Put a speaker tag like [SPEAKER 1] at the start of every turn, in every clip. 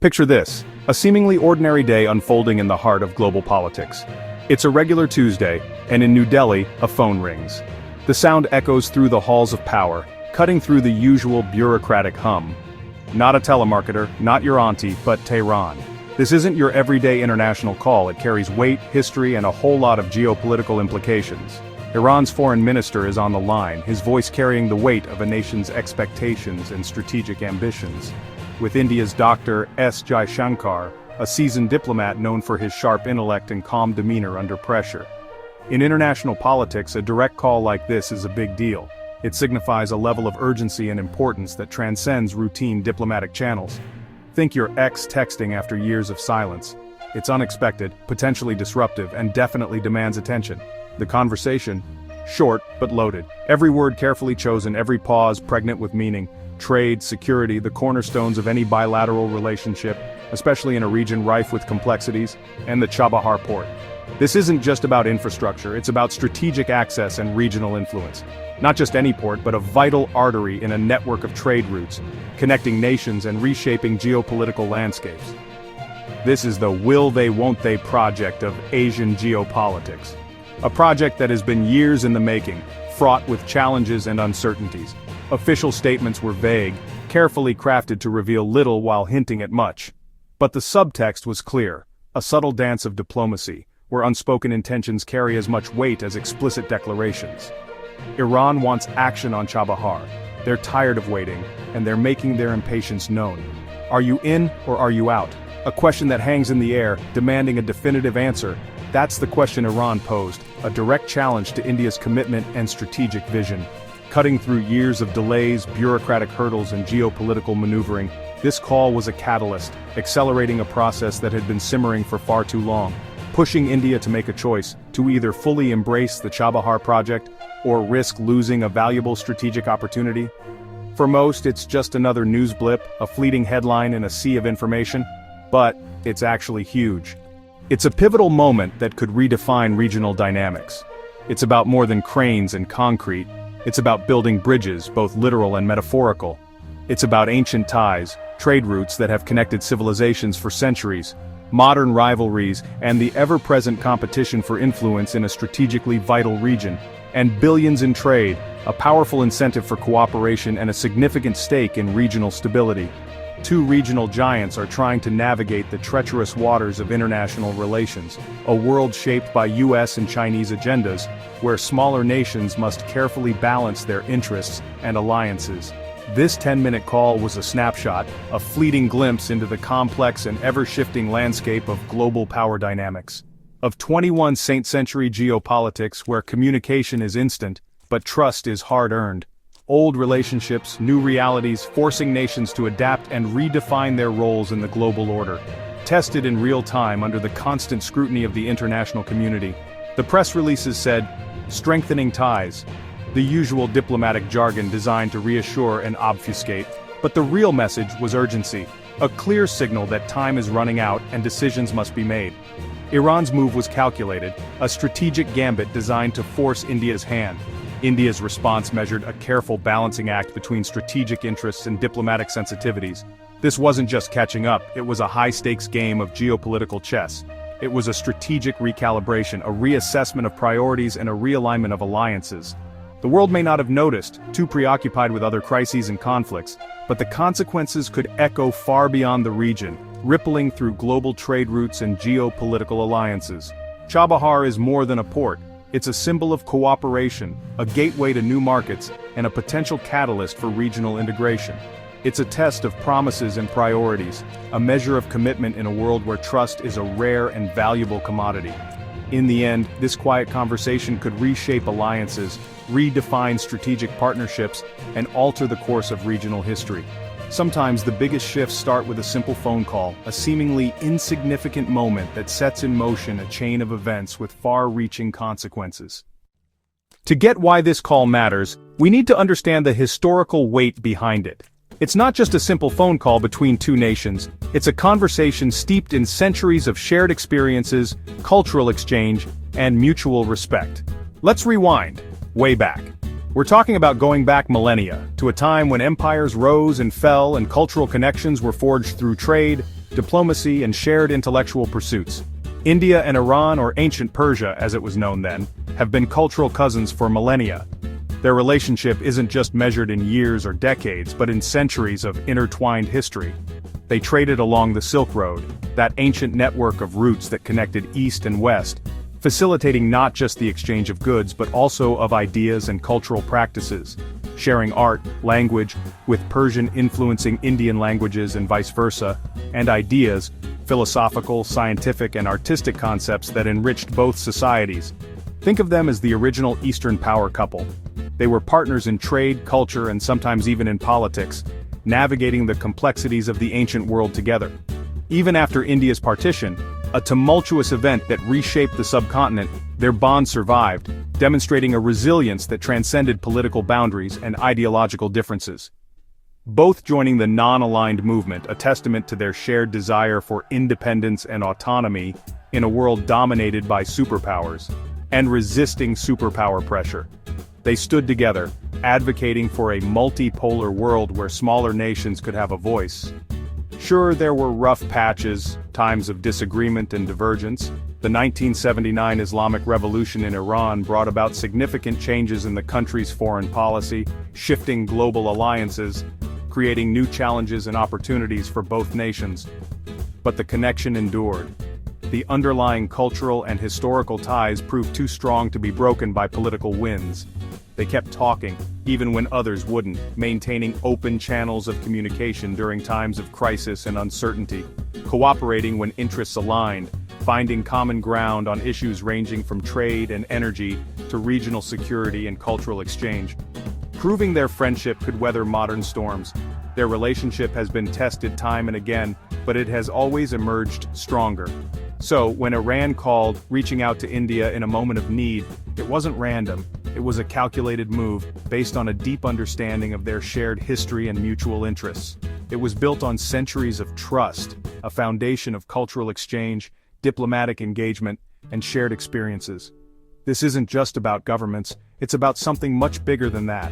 [SPEAKER 1] Picture this, a seemingly ordinary day unfolding in the heart of global politics. It's a regular Tuesday, and in New Delhi, a phone rings. The sound echoes through the halls of power, cutting through the usual bureaucratic hum. Not a telemarketer, not your auntie, but Tehran. This isn't your everyday international call. It carries weight, history, and a whole lot of geopolitical implications. Iran's foreign minister is on the line, his voice carrying the weight of a nation's expectations and strategic ambitions. With India's Dr. S. Jaishankar, a seasoned diplomat known for his sharp intellect and calm demeanor under pressure. In international politics, a direct call like this is a big deal. It signifies a level of urgency and importance that transcends routine diplomatic channels. Think your ex texting after years of silence. It's unexpected, potentially disruptive, and definitely demands attention. The conversation, short but loaded. Every word carefully chosen, every pause pregnant with meaning. Trade, security, the cornerstones of any bilateral relationship, especially in a region rife with complexities, and the Chabahar port. This isn't just about infrastructure, it's about strategic access and regional influence. Not just any port, but a vital artery in a network of trade routes, connecting nations and reshaping geopolitical landscapes. This is the will they won't they project of Asian geopolitics. A project that has been years in the making, fraught with challenges and uncertainties. Official statements were vague, carefully crafted to reveal little while hinting at much. But the subtext was clear, a subtle dance of diplomacy, where unspoken intentions carry as much weight as explicit declarations. Iran wants action on Chabahar. They're tired of waiting, and they're making their impatience known. Are you in or are you out? A question that hangs in the air, demanding a definitive answer. That's the question Iran posed, a direct challenge to India's commitment and strategic vision. Cutting through years of delays, bureaucratic hurdles, and geopolitical maneuvering, this call was a catalyst, accelerating a process that had been simmering for far too long, pushing India to make a choice, to either fully embrace the Chabahar project, or risk losing a valuable strategic opportunity. For most, it's just another news blip, a fleeting headline in a sea of information, but it's actually huge. It's a pivotal moment that could redefine regional dynamics. It's about more than cranes and concrete. It's about building bridges, both literal and metaphorical. It's about ancient ties, trade routes that have connected civilizations for centuries, modern rivalries, and the ever-present competition for influence in a strategically vital region, and billions in trade, a powerful incentive for cooperation and a significant stake in regional stability. Two regional giants are trying to navigate the treacherous waters of international relations, a world shaped by US and Chinese agendas, where smaller nations must carefully balance their interests and alliances. This 10-minute call was a snapshot, a fleeting glimpse into the complex and ever-shifting landscape of global power dynamics. Of 21st century geopolitics where communication is instant, but trust is hard-earned. Old relationships, new realities, forcing nations to adapt and redefine their roles in the global order. Tested in real time under the constant scrutiny of the international community. The press releases said, "strengthening ties," the usual diplomatic jargon designed to reassure and obfuscate, but the real message was urgency, a clear signal that time is running out and decisions must be made. Iran's move was calculated, a strategic gambit designed to force India's hand. India's response measured a careful balancing act between strategic interests and diplomatic sensitivities. This wasn't just catching up, it was a high-stakes game of geopolitical chess. It was a strategic recalibration, a reassessment of priorities and a realignment of alliances. The world may not have noticed, too preoccupied with other crises and conflicts, but the consequences could echo far beyond the region, rippling through global trade routes and geopolitical alliances. Chabahar is more than a port. It's a symbol of cooperation, a gateway to new markets, and a potential catalyst for regional integration. It's a test of promises and priorities, a measure of commitment in a world where trust is a rare and valuable commodity. In the end, this quiet conversation could reshape alliances, redefine strategic partnerships, and alter the course of regional history. Sometimes the biggest shifts start with a simple phone call, a seemingly insignificant moment that sets in motion a chain of events with far-reaching consequences. To get why this call matters, we need to understand the historical weight behind it. It's not just a simple phone call between two nations, it's a conversation steeped in centuries of shared experiences, cultural exchange, and mutual respect. Let's rewind, way back. We're talking about going back millennia, to a time when empires rose and fell and cultural connections were forged through trade, diplomacy, and shared intellectual pursuits. India and Iran, or ancient Persia as it was known then, have been cultural cousins for millennia. Their relationship isn't just measured in years or decades, but in centuries of intertwined history. They traded along the Silk Road, that ancient network of routes that connected East and West, facilitating not just the exchange of goods but also of ideas and cultural practices, sharing art, language, with Persian influencing Indian languages and vice versa, and ideas, philosophical, scientific, and artistic concepts that enriched both societies. Think of them as the original Eastern power couple. They were partners in trade, culture, and sometimes even in politics, navigating the complexities of the ancient world together. Even after India's partition, a tumultuous event that reshaped the subcontinent, their bond survived, demonstrating a resilience that transcended political boundaries and ideological differences. Both joining the non-aligned movement, a testament to their shared desire for independence and autonomy in a world dominated by superpowers, and resisting superpower pressure. They stood together, advocating for a multipolar world where smaller nations could have a voice. Sure, there were rough patches, times of disagreement and divergence. The 1979 Islamic Revolution in Iran brought about significant changes in the country's foreign policy, shifting global alliances, creating new challenges and opportunities for both nations. But the connection endured. The underlying cultural and historical ties proved too strong to be broken by political winds. They kept talking, even when others wouldn't, maintaining open channels of communication during times of crisis and uncertainty, cooperating when interests aligned, finding common ground on issues ranging from trade and energy to regional security and cultural exchange. Proving their friendship could weather modern storms. Their relationship has been tested time and again, but it has always emerged stronger. So, when Iran called, reaching out to India in a moment of need, it wasn't random. It was a calculated move, based on a deep understanding of their shared history and mutual interests. It was built on centuries of trust, a foundation of cultural exchange, diplomatic engagement, and shared experiences. This isn't just about governments, it's about something much bigger than that.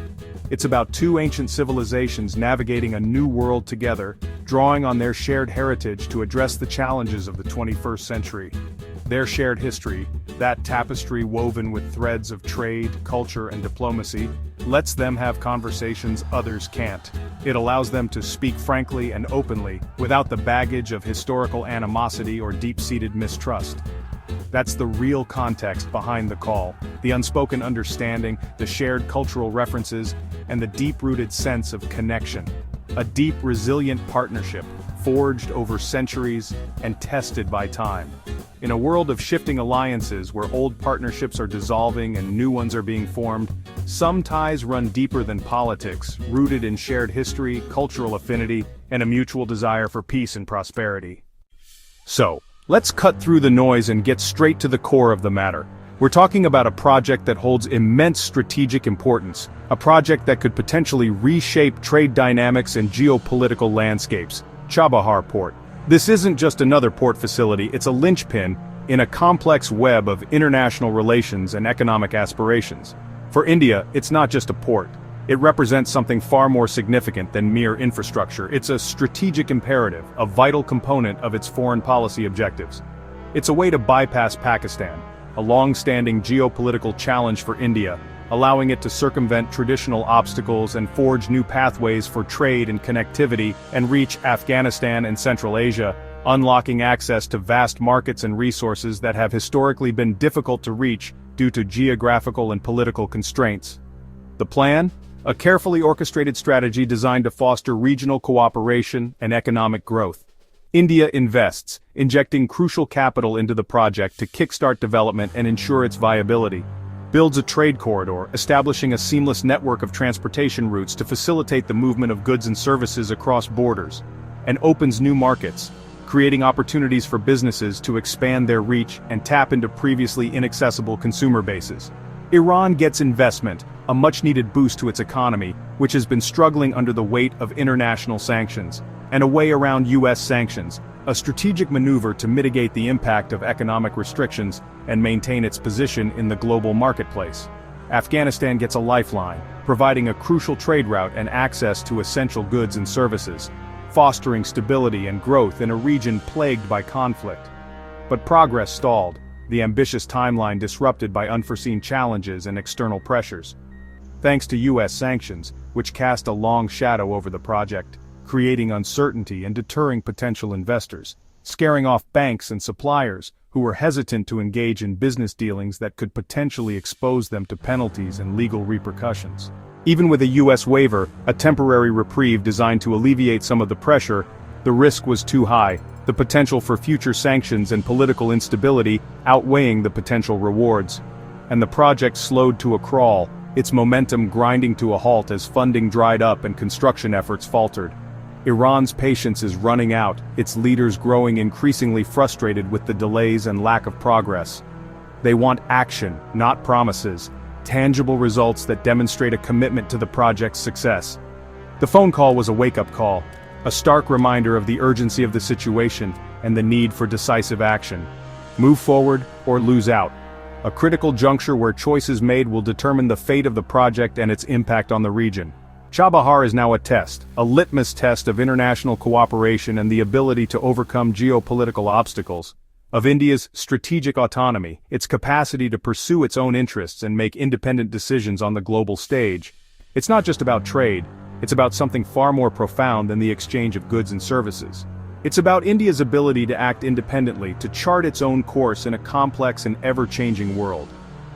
[SPEAKER 1] It's about two ancient civilizations navigating a new world together, drawing on their shared heritage to address the challenges of the 21st century. Their shared history, that tapestry woven with threads of trade, culture, and diplomacy, lets them have conversations others can't. It allows them to speak frankly and openly, without the baggage of historical animosity or deep-seated mistrust. That's the real context behind the call, the unspoken understanding, the shared cultural references, and the deep-rooted sense of connection. A deep, resilient partnership, forged over centuries and tested by time. In a world of shifting alliances where old partnerships are dissolving and new ones are being formed, some ties run deeper than politics, rooted in shared history, cultural affinity, and a mutual desire for peace and prosperity. So, let's cut through the noise and get straight to the core of the matter. We're talking about a project that holds immense strategic importance, a project that could potentially reshape trade dynamics and geopolitical landscapes, Chabahar Port. This isn't just another port facility, it's a linchpin in a complex web of international relations and economic aspirations. For India, it's not just a port. It represents something far more significant than mere infrastructure. It's a strategic imperative, a vital component of its foreign policy objectives. It's a way to bypass Pakistan, a long-standing geopolitical challenge for India, allowing it to circumvent traditional obstacles and forge new pathways for trade and connectivity and reach Afghanistan and Central Asia, unlocking access to vast markets and resources that have historically been difficult to reach due to geographical and political constraints. The plan? A carefully orchestrated strategy designed to foster regional cooperation and economic growth. India invests, injecting crucial capital into the project to kickstart development and ensure its viability. Builds a trade corridor, establishing a seamless network of transportation routes to facilitate the movement of goods and services across borders. And opens new markets, creating opportunities for businesses to expand their reach and tap into previously inaccessible consumer bases. Iran gets investment, a much-needed boost to its economy, which has been struggling under the weight of international sanctions, and a way around US sanctions, a strategic maneuver to mitigate the impact of economic restrictions and maintain its position in the global marketplace. Afghanistan gets a lifeline, providing a crucial trade route and access to essential goods and services. fostering stability and growth in a region plagued by conflict. But progress stalled, the ambitious timeline disrupted by unforeseen challenges and external pressures. Thanks to US sanctions, which cast a long shadow over the project, creating uncertainty and deterring potential investors, scaring off banks and suppliers who were hesitant to engage in business dealings that could potentially expose them to penalties and legal repercussions. Even with a US waiver, a temporary reprieve designed to alleviate some of the pressure, the risk was too high, the potential for future sanctions and political instability outweighing the potential rewards. And the project slowed to a crawl, its momentum grinding to a halt as funding dried up and construction efforts faltered. Iran's patience is running out, its leaders growing increasingly frustrated with the delays and lack of progress. They want action, not promises, tangible results that demonstrate a commitment to the project's success. The phone call was a wake-up call, a stark reminder of the urgency of the situation and the need for decisive action. Move forward or lose out. A critical juncture where choices made will determine the fate of the project and its impact on the region. Chabahar is now a test, a litmus test of international cooperation and the ability to overcome geopolitical obstacles, of India's strategic autonomy, its capacity to pursue its own interests and make independent decisions on the global stage. It's not just about trade, it's about something far more profound than the exchange of goods and services. It's about India's ability to act independently, to chart its own course in a complex and ever-changing world.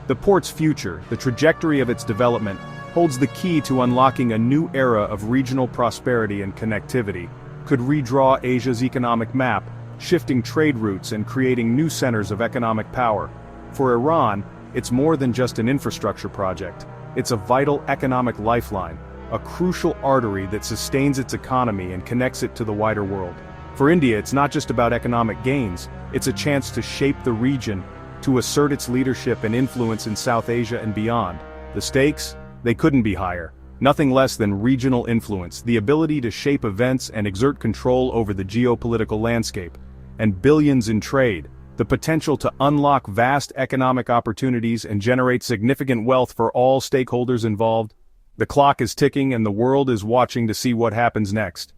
[SPEAKER 1] The port's future, the trajectory of its development, holds the key to unlocking a new era of regional prosperity and connectivity, could redraw Asia's economic map, shifting trade routes and creating new centers of economic power. For Iran, it's more than just an infrastructure project. It's a vital economic lifeline, a crucial artery that sustains its economy and connects it to the wider world. For India, it's not just about economic gains, it's a chance to shape the region, to assert its leadership and influence in South Asia and beyond. The stakes? They couldn't be higher. Nothing less than regional influence, the ability to shape events and exert control over the geopolitical landscape. And billions in trade, the potential to unlock vast economic opportunities and generate significant wealth for all stakeholders involved. The clock is ticking and the world is watching to see what happens next.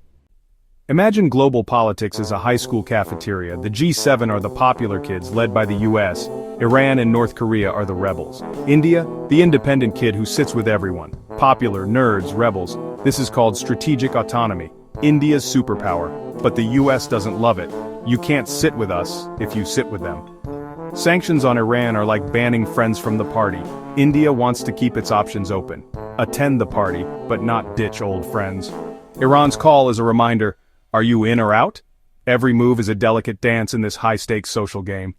[SPEAKER 1] Imagine global politics as a high school cafeteria. The G7 are the popular kids led by the US. Iran and North Korea are the rebels. India, the independent kid who sits with everyone. Popular, nerds, rebels. This is called strategic autonomy. India's superpower. But the US doesn't love it. You can't sit with us if you sit with them. Sanctions on Iran are like banning friends from the party. India wants to keep its options open. Attend the party, but not ditch old friends. Iran's call is a reminder. Are you in or out? Every move is a delicate dance in this high-stakes social game.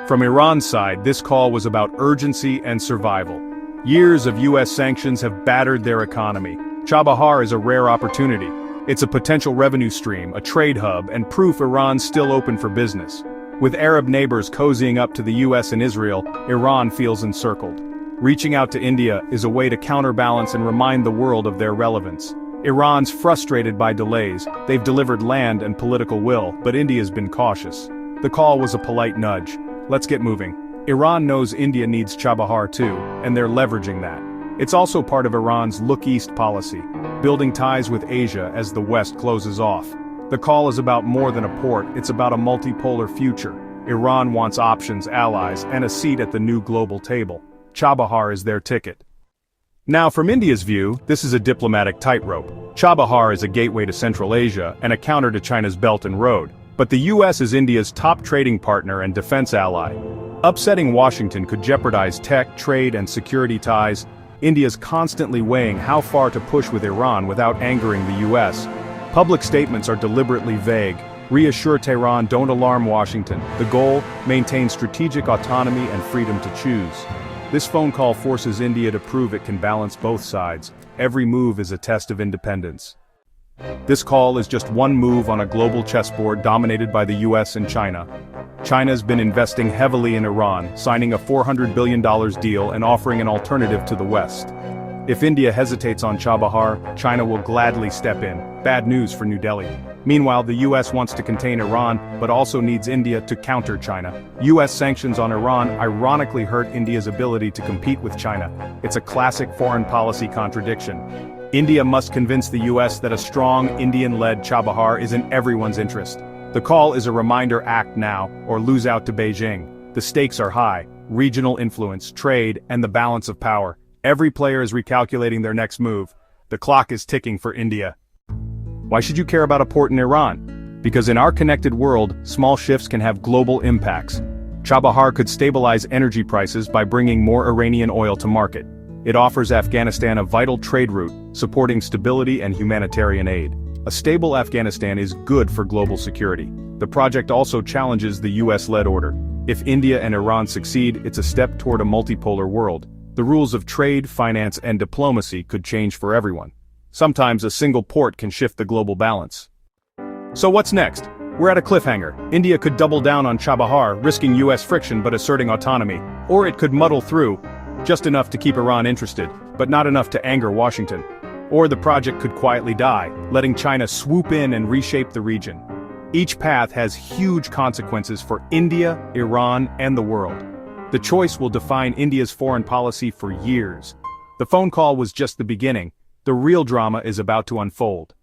[SPEAKER 1] From Iran's side, this call was about urgency and survival. Years of US sanctions have battered their economy. Chabahar is a rare opportunity. It's a potential revenue stream, a trade hub, and proof Iran's still open for business. With Arab neighbors cozying up to the US and Israel, Iran feels encircled. Reaching out to India is a way to counterbalance and remind the world of their relevance. Iran's frustrated by delays, they've delivered land and political will, but India's been cautious. The call was a polite nudge. Let's get moving. Iran knows India needs Chabahar too, and they're leveraging that. It's also part of Iran's Look East policy, building ties with Asia as the West closes off. The call is about more than a port, it's about a multipolar future. Iran wants options, allies, and a seat at the new global table. Chabahar is their ticket. Now, from India's view, this is a diplomatic tightrope. Chabahar is a gateway to Central Asia and a counter to China's Belt and Road. But the US is India's top trading partner and defense ally. Upsetting Washington could jeopardize tech, trade, and security ties. India's constantly weighing how far to push with Iran without angering the US. Public statements are deliberately vague. Reassure Tehran, don't alarm Washington. The goal? Maintain strategic autonomy and freedom to choose. This phone call forces India to prove it can balance both sides. Every move is a test of independence. This call is just one move on a global chessboard dominated by the US and China. China's been investing heavily in Iran, signing a $400 billion deal and offering an alternative to the West. If India hesitates on Chabahar, China will gladly step in. Bad news for New Delhi. Meanwhile, the US wants to contain Iran, but also needs India to counter China. US sanctions on Iran ironically hurt India's ability to compete with China. It's a classic foreign policy contradiction. India must convince the US that a strong Indian-led Chabahar is in everyone's interest. The call is a reminder: act now, or lose out to Beijing. The stakes are high: regional influence, trade, and the balance of power. Every player is recalculating their next move. The clock is ticking for India. Why should you care about a port in Iran? Because in our connected world, small shifts can have global impacts. Chabahar could stabilize energy prices by bringing more Iranian oil to market. It offers Afghanistan a vital trade route, supporting stability and humanitarian aid. A stable Afghanistan is good for global security. The project also challenges the US-led order. If India and Iran succeed, it's a step toward a multipolar world. The rules of trade, finance, and diplomacy could change for everyone. Sometimes a single port can shift the global balance. So what's next? We're at a cliffhanger. India could double down on Chabahar, risking US friction but asserting autonomy. Or it could muddle through, just enough to keep Iran interested, but not enough to anger Washington. Or the project could quietly die, letting China swoop in and reshape the region. Each path has huge consequences for India, Iran, and the world. The choice will define India's foreign policy for years. The phone call was just the beginning. The real drama is about to unfold.